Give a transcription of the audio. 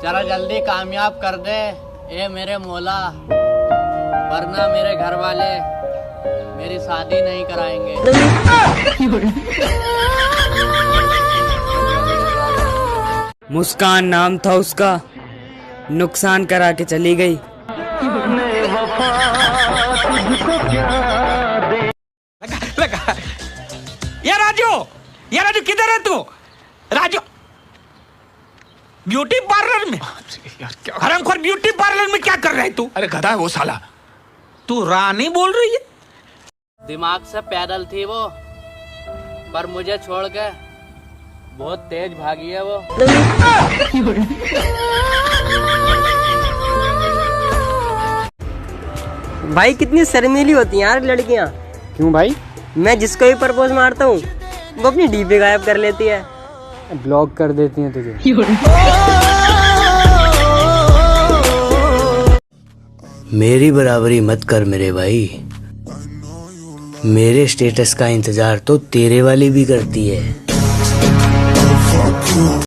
जरा जल्दी कामयाब कर दे ए मेरे मौला, वरना मेरे घर वाले मेरी शादी नहीं कराएंगे। मुस्कान नाम था उसका, नुकसान करा के चली गई। लगा। ये राजू किधर है तू? राजू ब्यूटी पार्लर में, हरामखोर ब्यूटी पार्लर में क्या कर रहा है तू? अरे गधा है वो साला। तू रानी बोल रही है? दिमाग से पैदल थी वो, पर मुझे छोड़ के बहुत तेज भागी है वो। भाई कितनी शर्मीली होती हैं यार लड़कियां। क्यों भाई? मैं जिसको भी प्रपोज मारता हूँ वो अपनी डीपी गायब कर लेती है, ब्लॉक कर देती हैं तुझे। मेरी बराबरी मत कर मेरे भाई, मेरे स्टेटस का इंतजार तो तेरे वाली भी करती है।